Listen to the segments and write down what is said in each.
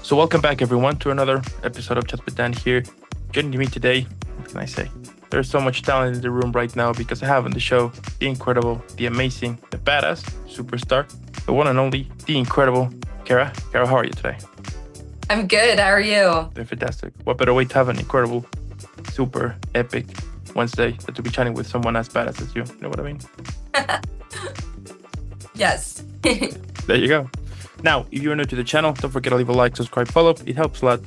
So welcome back everyone to another episode of Chat with Dan here. Joining me today, what can I say? There's so much talent in the room right now because I have on the show the incredible, the amazing, the badass superstar, the one and only, the incredible Kara. Kara, how are you today? I'm good. How are you? Doing fantastic. What better way to have an incredible, super epic Wednesday than to be chatting with someone as badass as you? You know what I mean? Yes. There you go. Now, if you're new to the channel, don't forget to leave a like, subscribe, follow. It helps a lot.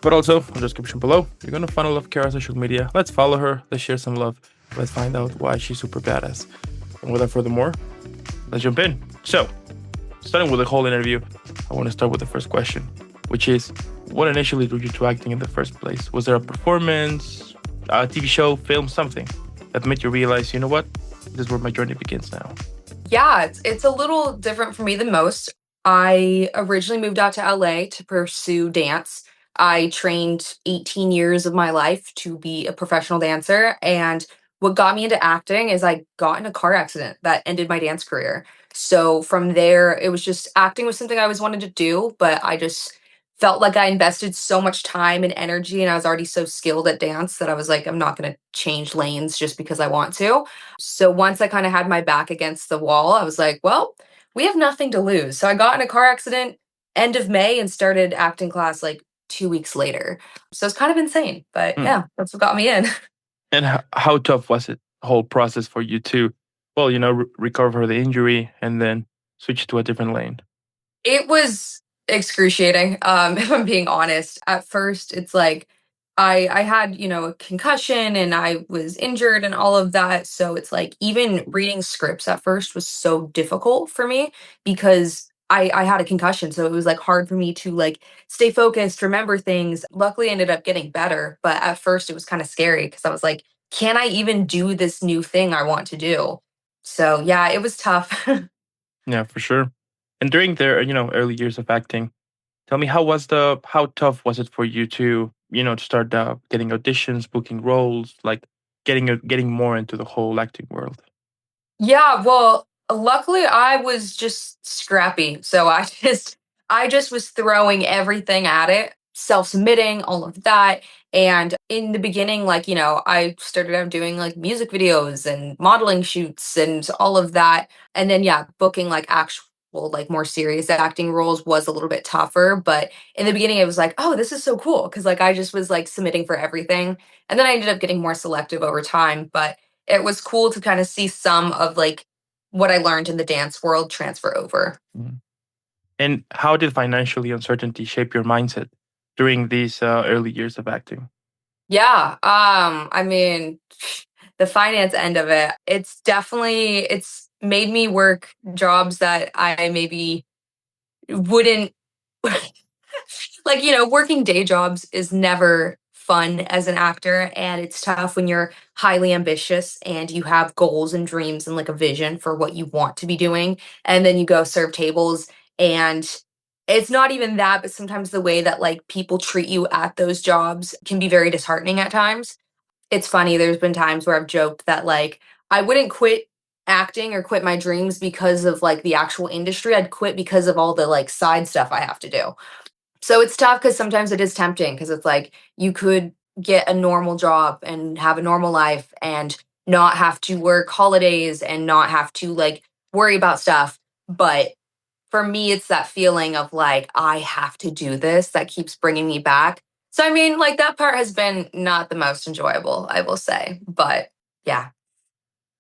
But also, in the description below, you're gonna find all of Kara's social media. Let's follow her. Let's share some love. Let's find out why she's super badass. And without further more, let's jump in. So, starting with the whole interview, I want to start with the first question, which is, what initially drew you to acting in the first place? Was there a performance, a TV show, film, something that made you realize, you know what, this is where my journey begins now? Yeah, it's a little different for me than most. I originally moved out to LA to pursue dance. I trained 18 years of my life to be a professional dancer. And what got me into acting is I got in a car accident that ended my dance career. So from there, it was just acting was something I always wanted to do, but I just felt like I invested so much time and energy and I was already so skilled at dance that I was like, I'm not going to change lanes just because I want to. So once I kind of had my back against the wall, I was like, well, we have nothing to lose. So I got in a car accident end of May and started acting class like 2 weeks later. So it's kind of insane, but Hmm. yeah, that's what got me in. And how tough was it, the whole process for you to, well, recover the injury and then switch to a different lane? It was excruciating, if I'm being honest. At first, it's like I had, a concussion and I was injured and all of that. So it's like even reading scripts at first was so difficult for me because I had a concussion. So it was like hard for me to like stay focused, remember things. Luckily I ended up getting better. But at first it was kind of scary because I was like, can I even do this new thing I want to do? So yeah, it was tough. Yeah, for sure. And during their, early years of acting, tell me how tough was it for you to, to start getting auditions, booking roles, like getting more into the whole acting world? Yeah, well, luckily I was just scrappy. So I just was throwing everything at it, self-submitting, all of that. And in the beginning, like, I started out doing like music videos and modeling shoots and all of that. And then yeah, booking like actual like more serious acting roles was a little bit tougher, but in the beginning it was like, oh, this is so cool because like I just was like submitting for everything. And then I ended up getting more selective over time, but it was cool to kind of see some of like what I learned in the dance world transfer over. Mhm. And how did financially uncertainty shape your mindset during these early years of acting? Yeah, I mean, the finance end of it, it's made me work jobs that I maybe wouldn't like, working day jobs is never fun as an actor. And it's tough when you're highly ambitious and you have goals and dreams and like a vision for what you want to be doing. And then you go serve tables and it's not even that, but sometimes the way that like people treat you at those jobs can be very disheartening at times. It's funny, there's been times where I've joked that like I wouldn't quit acting or quit my dreams because of like the actual industry. I'd quit because of all the like side stuff I have to do. So it's tough because sometimes it is tempting because it's like you could get a normal job and have a normal life and not have to work holidays and not have to like worry about stuff. But for me, it's that feeling of like, I have to do this that keeps bringing me back. So, I mean, like that part has been not the most enjoyable, I will say. But yeah,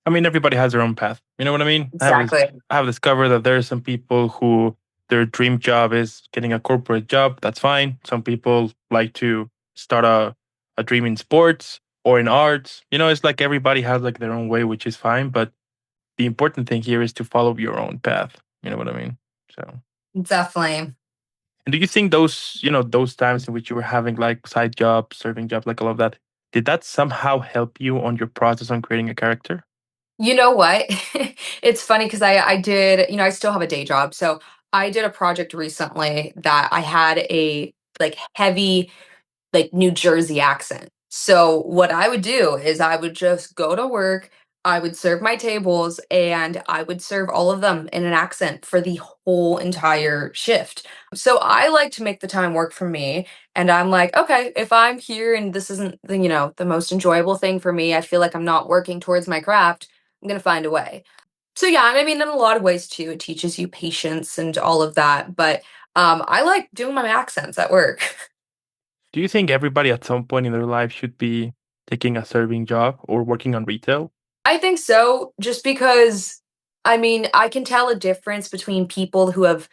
I mean, everybody has their own path. You know what I mean? exactly. I have discovered that there are some people who their dream job is getting a corporate job. That's fine. Some people like to start a dream in sports or in arts. It's like everybody has like their own way, which is fine. But the important thing here is to follow your own path. You know what I mean? So, Definitely. and do you think those times in which you were having like side jobs, serving jobs, like all of that, did that somehow help you on your process on creating a character? You know what? It's funny because I did, I still have a day job. So I did a project recently that I had a like heavy like New Jersey accent. So what I would do is I would just go to work. I would serve my tables and I would serve all of them in an accent for the whole entire shift. So I like to make the time work for me. And I'm like, okay, if I'm here and this isn't the most enjoyable thing for me, I feel like I'm not working towards my craft, I'm going to find a way. So yeah, I mean, in a lot of ways too, it teaches you patience and all of that. But I like doing my accents at work. Do you think everybody at some point in their life should be taking a serving job or working on retail? I think so, just because I mean, I can tell a difference between people who have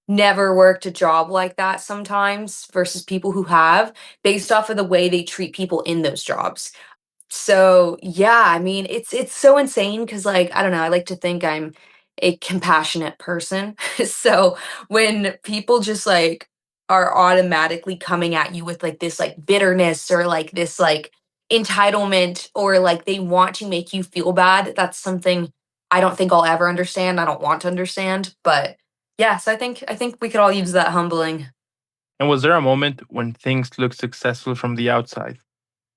never worked a job like that sometimes versus people who have, based off of the way they treat people in those jobs. So, yeah, I mean, it's so insane because, like, I don't know, I like to think I'm a compassionate person. So, when people just, like, are automatically coming at you with, like, this, like, bitterness or, like, this, like, entitlement or, like, they want to make you feel bad, that's something I don't think I'll ever understand, I don't want to understand, but, yeah, so I think we could all use that humbling. And was there a moment when things looked successful from the outside,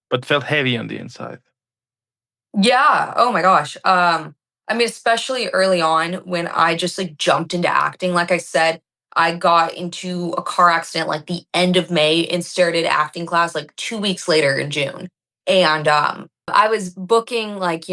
but felt heavy on the inside? Yeah. Oh my gosh. I mean, especially early on when I just like jumped into acting. Like I said, I got into a car accident like the end of May and started acting class like 2 weeks later in June. And I was booking like,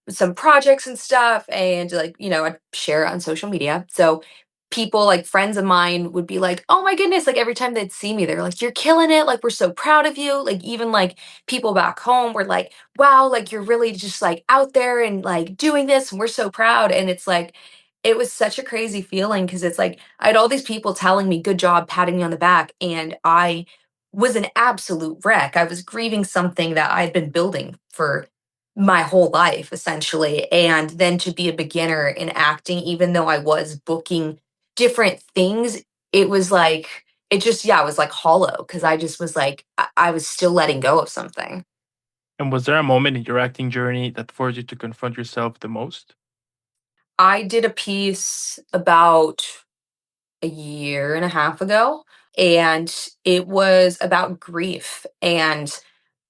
some projects and stuff and like, I'd share it on social media. So people like friends of mine would be like, "Oh my goodness," like every time they'd see me, they're like, "You're killing it. Like we're so proud of you." Like even like people back home were like, "Wow, like you're really just like out there and like doing this and we're so proud." And it's like it was such a crazy feeling because it's like I had all these people telling me good job, patting me on the back, and I was an absolute wreck. I was grieving something that I'd been building for my whole life essentially, and then to be a beginner in acting even though I was booking different things, it was like it just yeah, it was like hollow because I just was like I was still letting go of something. And was there a moment in your acting journey that forced you to confront yourself the most? I did a piece about a year and a half ago, and it was about grief. And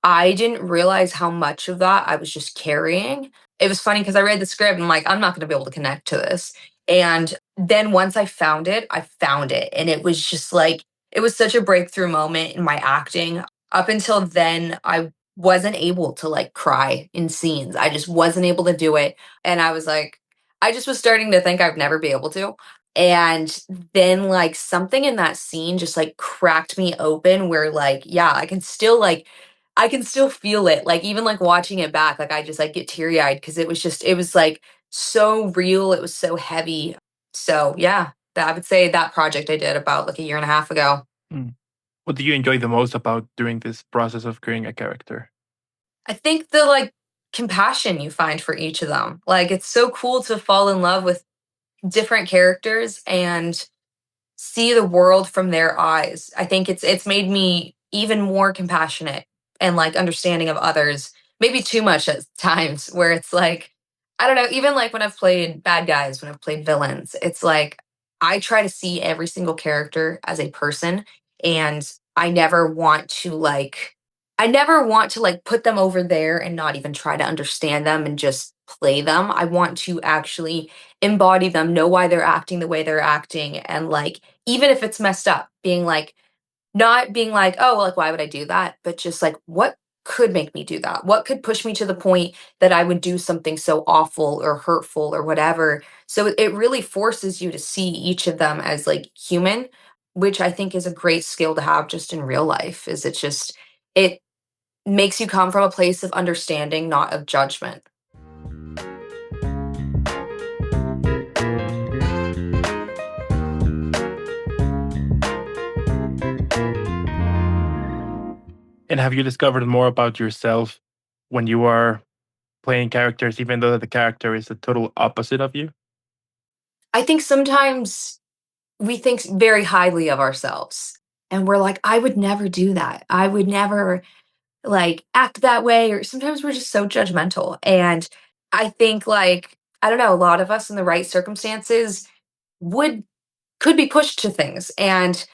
I didn't realize how much of that I was just carrying. It was funny because I read the script and I'm like, I'm not going to be able to connect to this. And then once I found it, I found it. And it was just like, it was such a breakthrough moment in my acting. Up until then, I wasn't able to like cry in scenes. I just wasn't able to do it. And I was like, I just was starting to think I'd never be able to. And then like something in that scene just like cracked me open where like, yeah, I can still feel it, like, even, like, watching it back, like, I just, like, get teary-eyed because it was, like, so real, it was so heavy. So, yeah, that I would say that project I did about, like, a year and a half ago. Mm. What do you enjoy the most about doing this process of creating a character? I think the, like, compassion you find for each of them, like, it's so cool to fall in love with different characters and see the world from their eyes. I think it's made me even more compassionate and like understanding of others. Maybe too much at times where it's like I don't know, even like when I've played bad guys, when I've played villains, it's like I try to see every single character as a person and I never want to like put them over there and not even try to understand them and just play them. I want to actually embody them, know why they're acting the way they're acting, and like even if it's messed up, being like not being like, "Oh, well, like why would I do that?" But just like what could make me do that? What could push me to the point that I would do something so awful or hurtful or whatever? So it really forces you to see each of them as like human, which I think is a great skill to have just in real life. Is it makes you come from a place of understanding, not of judgment. And have you discovered more about yourself when you are playing characters, even though the character is the total opposite of you? I think sometimes we think very highly of ourselves and we're like, I would never do that. I would never like act that way. Or sometimes we're just so judgmental. And I think like, I don't know, a lot of us in the right circumstances would could be pushed to things. And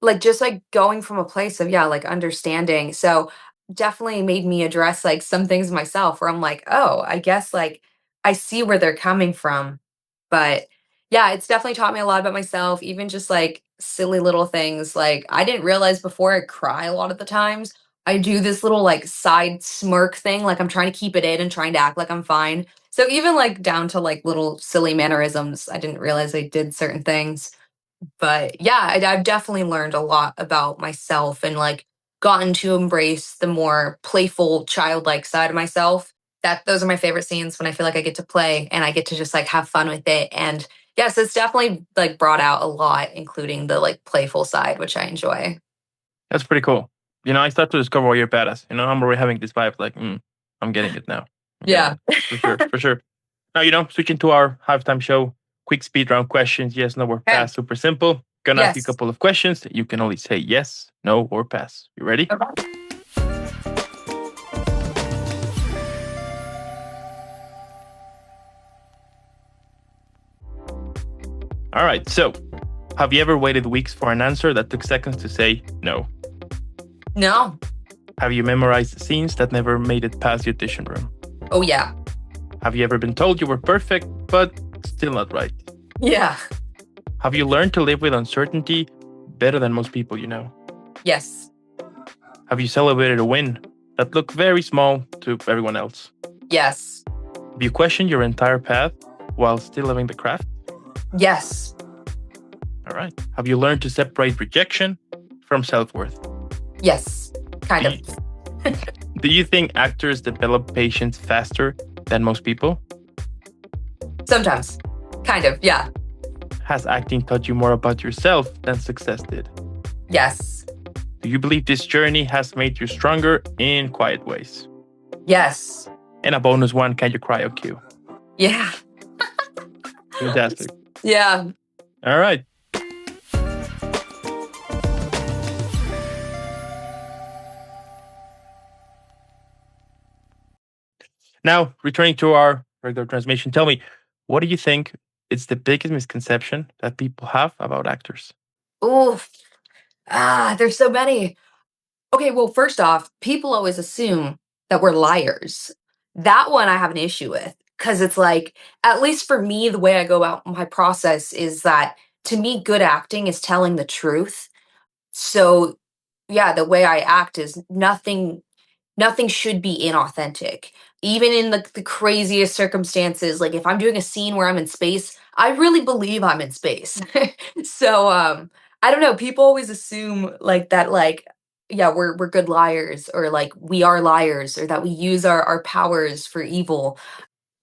like just like going from a place of yeah, like understanding. So definitely made me address like some things myself where I'm like, oh, I guess like I see where they're coming from. But yeah, it's definitely taught me a lot about myself, even just like silly little things. Like I didn't realize before I cry a lot of the times. I do this little like side smirk thing, like I'm trying to keep it in and trying to act like I'm fine. So even like down to like little silly mannerisms, I didn't realize I did certain things. But yeah, I've definitely learned a lot about myself and like gotten to embrace the more playful, childlike side of myself. That those are my favorite scenes when I feel like I get to play and I get to just like have fun with it. And yes, it's definitely like brought out a lot, including the like playful side, which I enjoy. That's pretty cool. I start to discover why you're badass. I'm already having this vibe like, I'm getting it now. I'm getting Yeah. it. For sure. For sure. Now, switching to our halftime show, quick speed round questions. Yes, no, or Okay. pass. Super simple. Gonna ask you a Yes. couple of questions. You can only say yes, no, or pass. You ready? Okay. All right. So, have you ever waited weeks for an answer that took seconds to say no? No. Have you memorized scenes that never made it past the audition room? Oh yeah. Have you ever been told you were perfect, but still not right? Yeah. Have you learned to live with uncertainty better than most people you know? Yes. Have you celebrated a win that looked very small to everyone else? Yes. Have you questioned your entire path while still living the craft? Yes. All right. Have you learned to separate rejection from self worth? Yes. Kind Do of. you, do you think actors develop patience faster than most people? Sometimes. Kind of. Yeah. Has acting taught you more about yourself than success did? Yes. Do you believe this journey has made you stronger in quiet ways? Yes. And a bonus one, can you cry on cue? Yeah. Fantastic. Yeah. All right. Now, returning to our regular transmission, tell me, what do you think is the biggest misconception that people have about actors? Oof. There's so many. Okay, well, first off, people always assume that we're liars. That one I have an issue with because it's like, at least for me, the way I go about my process is that to me, good acting is telling the truth. So, yeah, the way I act is nothing should be inauthentic. Even in the craziest circumstances, like if I'm doing a scene where I'm in space, I really believe I'm in space. So I don't know, people always assume like that like yeah, we're good liars or like we are liars or that we use our powers for evil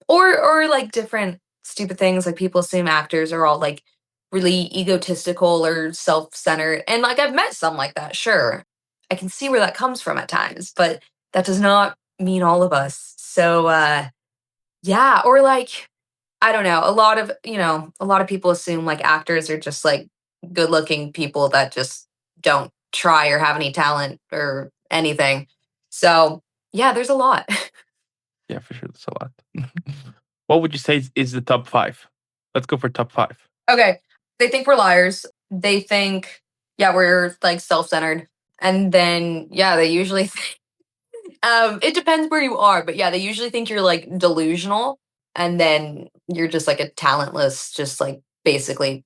or like different stupid things like people assume actors are all like really egotistical or self-centered and like I've met some like that, sure. I can see where that comes from at times, but that does not mean all of us. So yeah, or like I don't know, a lot of people assume like actors are just like good-looking people that just don't try or have any talent or anything. So, yeah, there's a lot. Yeah, for sure. That's a lot. What would you say is the top five? Let's go for top five. Okay. They think we're liars. They think, yeah, we're like self-centered. And then, yeah, they usually think, it depends where you are, but yeah, they usually think you're like delusional. And then you're just like a talentless, just like basically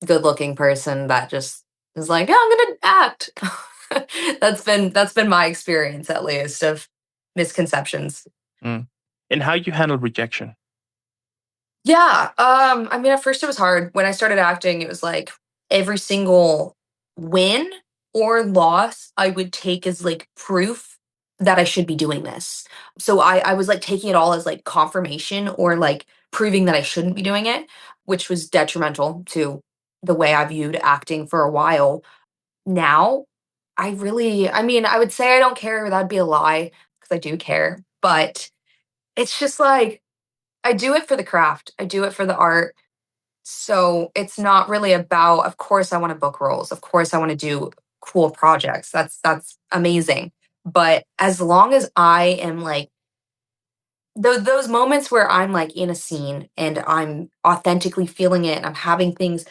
good looking person that just is like, oh, I'm gonna act. That's been my experience at least of misconceptions. Mm. And how you handle rejection? Yeah. I mean, at first it was hard. When I started acting, it was like every single win or loss I would take as like proof that I should be doing this. So I was like taking it all as like confirmation or like proving that I shouldn't be doing it, which was detrimental to the way I viewed acting for a while. Now, I mean, I would say I don't care. That'd be a lie because I do care. But it's just like I do it for the craft. I do it for the art. So it's not really about, of course I want to book roles. Of course I want to do cool projects. That's amazing. But as long as I am like those moments where I'm like in a scene and I'm authentically feeling it and I'm having things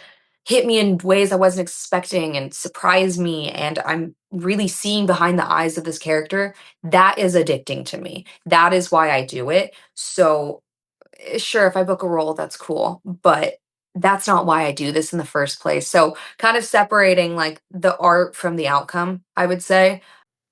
hit me in ways I wasn't expecting and surprise me and I'm really seeing behind the eyes of this character, that is addicting to me. That is why I do it. So, sure, if I book a role, that's cool, but that's not why I do this in the first place. So, kind of separating like the art from the outcome, I would say.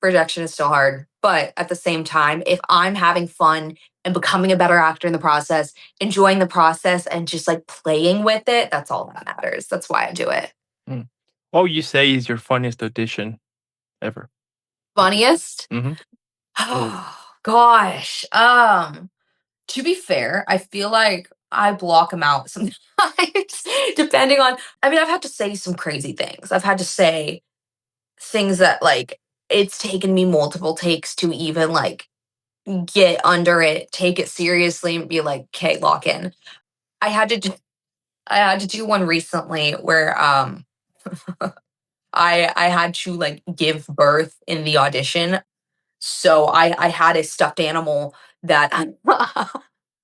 Rejection is still hard, but at the same time, if I'm having fun and becoming a better actor in the process, enjoying the process and just like playing with it, that's all that matters. That's why I do it. Mm. What would you say is your funniest audition ever? Funniest? Hmm. Oh gosh. To be fair, I feel like I block them out sometimes depending on, I mean, I've had to say some crazy things. I've had to say things that like it's taken me multiple takes to even like get under it, take it seriously and be like, "Okay, lock in." I had to do I had to do one recently where I had to like give birth in the audition. So I had a stuffed animal that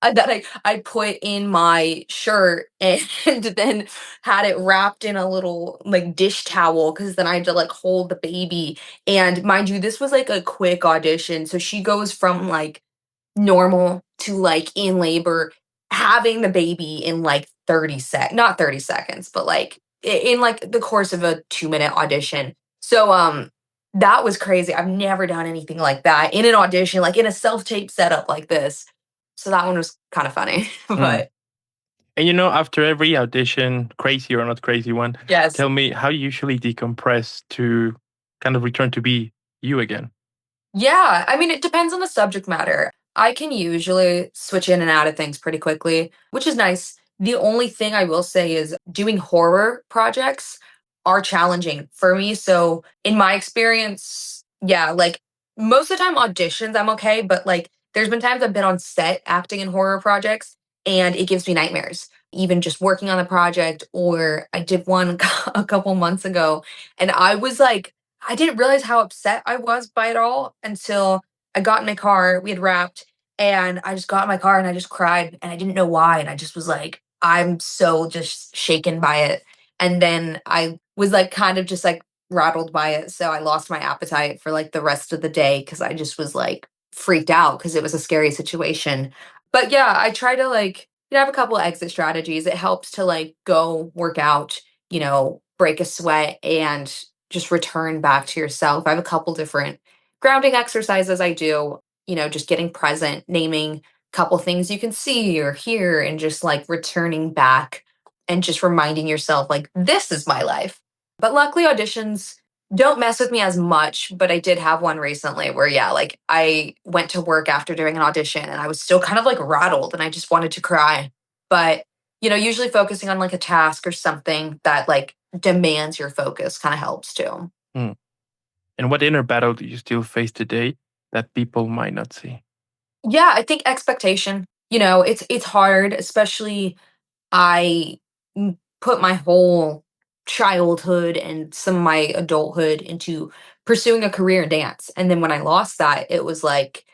I put in my shirt and then had it wrapped in a little like dish towel because then I had to like hold the baby. And mind you, this was like a quick audition. So she goes from like normal to like in labor, having the baby in like not 30 seconds, but like in like the course of a 2-minute audition. So that was crazy. I've never done anything like that in an audition, like in a self-tape setup like this. So that one was kind of funny. Mm. But And after every audition, crazy or not crazy one, yes. tell me how you usually decompress to kind of return to be you again. Yeah, I mean, it depends on the subject matter. I can usually switch in and out of things pretty quickly, which is nice. The only thing I will say is doing horror projects are challenging for me. So, in my experience, yeah, like most of the time auditions, I'm okay, but like there's been times I've been on set acting in horror projects and it gives me nightmares. Even just working on the project, or I did one a couple months ago, and I was like, I didn't realize how upset I was by it all until I got in my car, we had wrapped, and I just got in my car and I just cried and I didn't know why, and I just was like, I'm so just shaken by it. And then I was like kind of just like rattled by it. So I lost my appetite for like the rest of the day because I just was like freaked out because it was a scary situation. But yeah, I try to like, have a couple of exit strategies. It helps to like go work out, break a sweat and just return back to yourself. I have a couple different grounding exercises I do, just getting present, naming a couple things you can see or hear, and just like returning back and just reminding yourself, like, this is my life. But luckily, auditions don't mess with me as much. But I did have one recently where, yeah, like I went to work after doing an audition and I was still kind of like rattled and I just wanted to cry. But, usually focusing on like a task or something that like demands your focus kind of helps too. Mm. And what inner battle do you still face today that people might not see? Yeah, I think expectation. It's hard, especially I put my whole childhood and some of my adulthood into pursuing a career in dance. And then when I lost that, it was like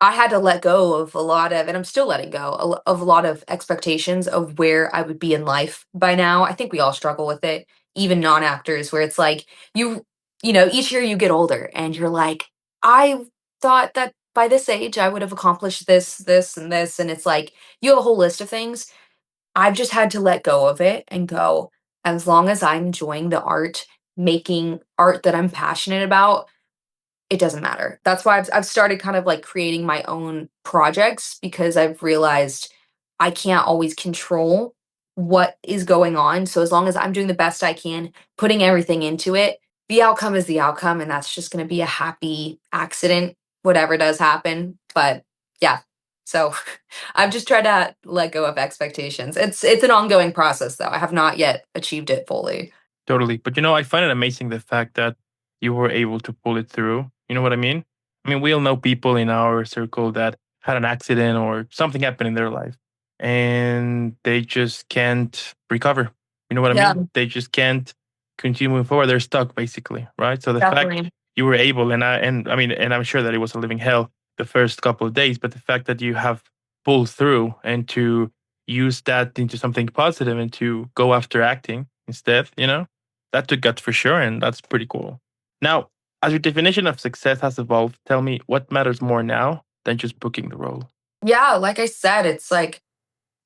I had to let go of a lot of, and I'm still letting go of a lot of expectations of where I would be in life by now. I think we all struggle with it, even non-actors, where it's like each year you get older and you're like, I thought that by this age I would have accomplished this, this, and this. And it's like you have a whole list of things. I've just had to let go of it and go, as long as I'm enjoying the art, making art that I'm passionate about, it doesn't matter. That's why I've started kind of like creating my own projects because I've realized I can't always control what is going on. So as long as I'm doing the best I can, putting everything into it, the outcome is the outcome and that's just going to be a happy accident whatever does happen. But yeah. So I've just tried to let go of expectations. It's an ongoing process though. I have not yet achieved it fully. Totally. But I find it amazing the fact that you were able to pull it through. You know what I mean? I mean, we all know people in our circle that had an accident or something happened in their life and they just can't recover. You know what I Yeah, mean? They just can't continue moving forward. They're stuck basically, right? So the fact definitely. you were able, and I mean, and I'm sure that it was a living hell the first couple of days, but the fact that you have pulled through and to use that into something positive and to go after acting instead, that took guts for sure, and that's pretty cool. Now, As your definition of success has evolved, tell me what matters more now than just booking the role. Yeah, like I said, it's like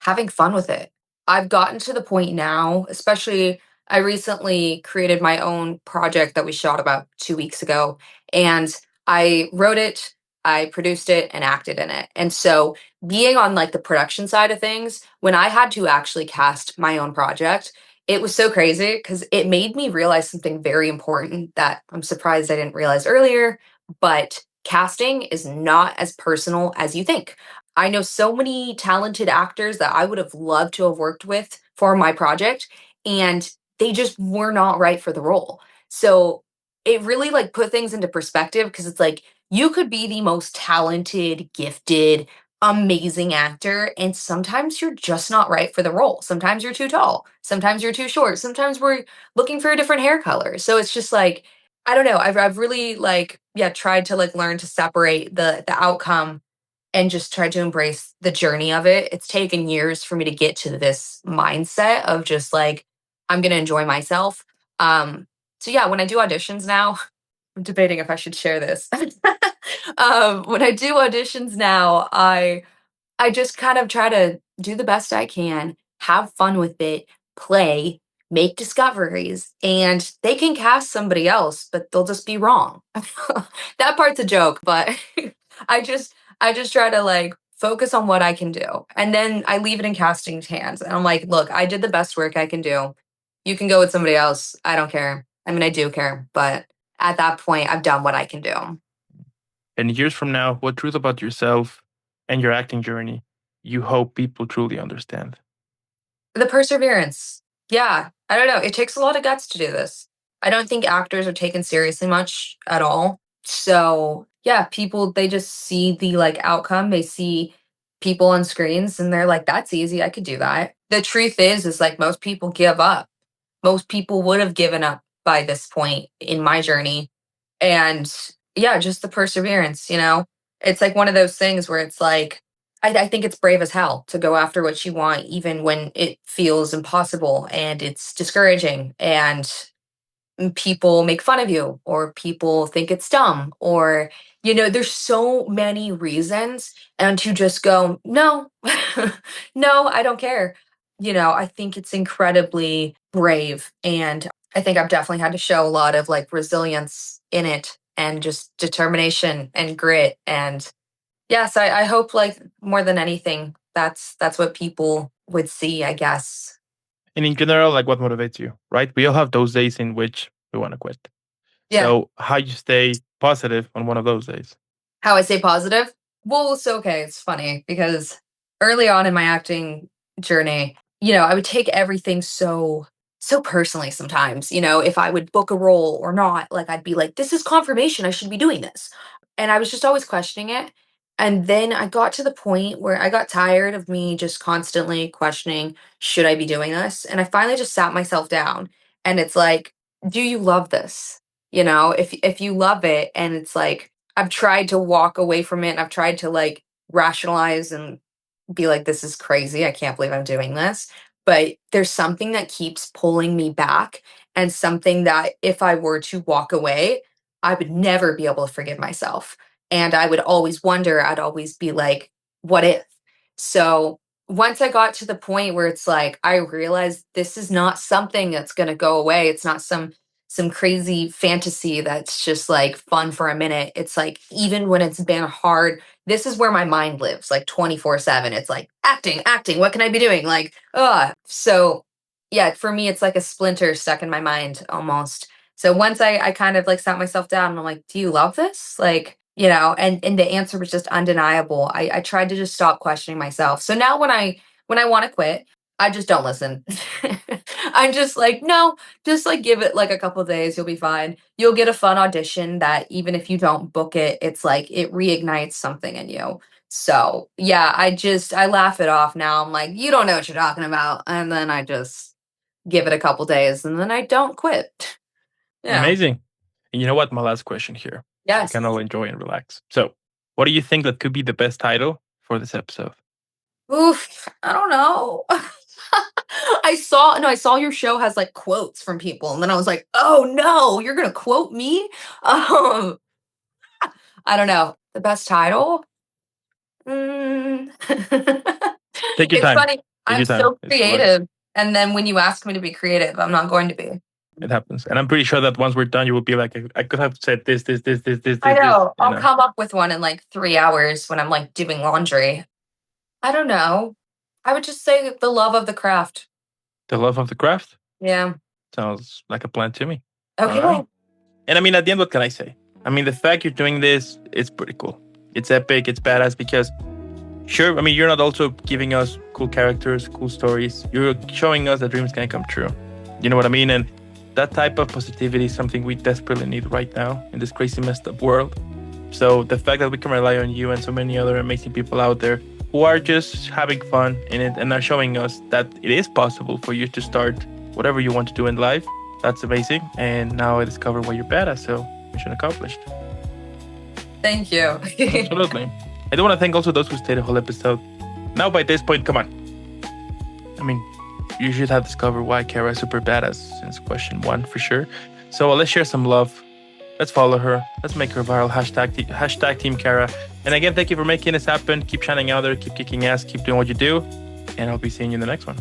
having fun with it. I've gotten to the point now, especially I recently created my own project that we shot about 2 weeks ago. And I wrote it, I produced it, and acted in it. And so being on like the production side of things, when I had to actually cast my own project, it was so crazy because it made me realize something very important that I'm surprised I didn't realize earlier. But casting is not as personal as you think. I know so many talented actors that I would have loved to have worked with for my project, and they just were not right for the role. So it really like put things into perspective because it's like you could be the most talented, gifted, amazing actor, and sometimes you're just not right for the role. Sometimes you're too tall, sometimes you're too short, sometimes we're looking for a different hair color. So it's just like I don't know. I've really like yeah tried to like learn to separate the outcome and just try to embrace the journey of it. It's taken years for me to get to this mindset of just like, I'm going to enjoy myself. So yeah, when I do auditions now, I'm debating if I should share this. When I do auditions now, I just kind of try to do the best I can, have fun with it, play, make discoveries, and they can cast somebody else, but they'll just be wrong. That part's a joke, but I just try to like focus on what I can do. And then I leave it in casting's hands. And I'm like, look, I did the best work I can do. You can go with somebody else. I don't care. I mean, I do care, but at that point, I've done what I can do. And years from now, what truth about yourself and your acting journey you hope people truly understand? The perseverance. Yeah, I don't know, it takes a lot of guts to do this. I don't think actors are taken seriously much at all. So, yeah, people they just see the, like, outcome, they see people on screens and they're like, "That's easy, I could do that." The truth is, like, most people give up. Most people would have given up by this point in my journey. And yeah, just the perseverance, you know? It's like one of those things where it's like, I think it's brave as hell to go after what you want, even when it feels impossible and it's discouraging. And people make fun of you or people think it's dumb or there's so many reasons and to just go no no I don't care. I think it's incredibly brave and I think I've definitely had to show a lot of like resilience in it and just determination and grit and yes I hope like more than anything that's what people would see, I guess. And in general, like what motivates you, right? We all have those days in which we want to quit. Yeah. So, how you stay positive on one of those days? How I stay positive? Well, so okay, it's funny because early on in my acting journey, I would take everything so personally sometimes. If I would book a role or not, like I'd be like, this is confirmation I should be doing this. And I was just always questioning it. And then I got to the point where I got tired of me just constantly questioning, should I be doing this? And I finally just sat myself down and it's like, do you love this? If you love it and it's like I've tried to walk away from it and I've tried to like rationalize and be like, this is crazy. I can't believe I'm doing this. But there's something that keeps pulling me back, and something that if I were to walk away, I would never be able to forgive myself. And I would always wonder, I'd always be like, what if? So once I got to the point where it's like, I realized this is not something that's going to go away. It's not some crazy fantasy that's just like fun for a minute. It's like even when it's been hard, this is where my mind lives like 24/7. It's like acting, acting, what can I be doing? Like, so yeah, for me it's like a splinter stuck in my mind almost. So once I kind of like sat myself down and I'm like, do you love this? Like, and the answer was just undeniable. I tried to just stop questioning myself. So now when I want to quit, I just don't listen. I'm just like, no, just like give it like a couple days, you'll be fine. You'll get a fun audition that even if you don't book it, it's like it reignites something in you. So yeah, I laugh it off now. I'm like, you don't know what you're talking about. And then I just give it a couple days and then I don't quit. Yeah. Amazing. And you know what? My last question here, so we Yes. can all enjoy and relax. So, what do you think that could be the best title for this episode? Oof. I don't know. I saw your show has like quotes from people, and then I was like, oh no, you're gonna quote me? Um, I don't know. The best title? Mm. Take your It's time. funny. Take I'm your time. so It's fine. creative. And then when you ask me to be creative, I'm not going to be. It happens. And I'm pretty sure that once we're done, you will be like, I could have said I this, know. I'll come up with one in like 3 hours when I'm like doing laundry. I don't know. I would just say the love of the craft. The love of the craft Yeah. sounds like a plan to me. All Okay. right. And I mean, at the end, what can I say? I mean, the fact you're doing this, it's pretty cool. It's epic. It's badass because, sure, I mean, you're not also giving us cool characters, cool stories. You're showing us that dreams can come true. You know what I mean? And that type of positivity is something we desperately need right now in this crazy, messed up world. So the fact that we can rely on you and so many other amazing people out there who are just having fun in it and are showing us that it is possible for you to start whatever you want to do in life, that's amazing. And now I discover why you're badass. So mission accomplished. Thank you. Absolutely. I do want to thank also those who stayed the whole episode. Now, by this point, come on. I mean, you should have discovered why Kara is super badass since question 1 for sure. So let's share some love. Let's follow her. Let's make her viral. Hashtag Team Kara. And again, thank you for making this happen. Keep shining out there. Keep kicking ass. Keep doing what you do. And I'll be seeing you in the next one.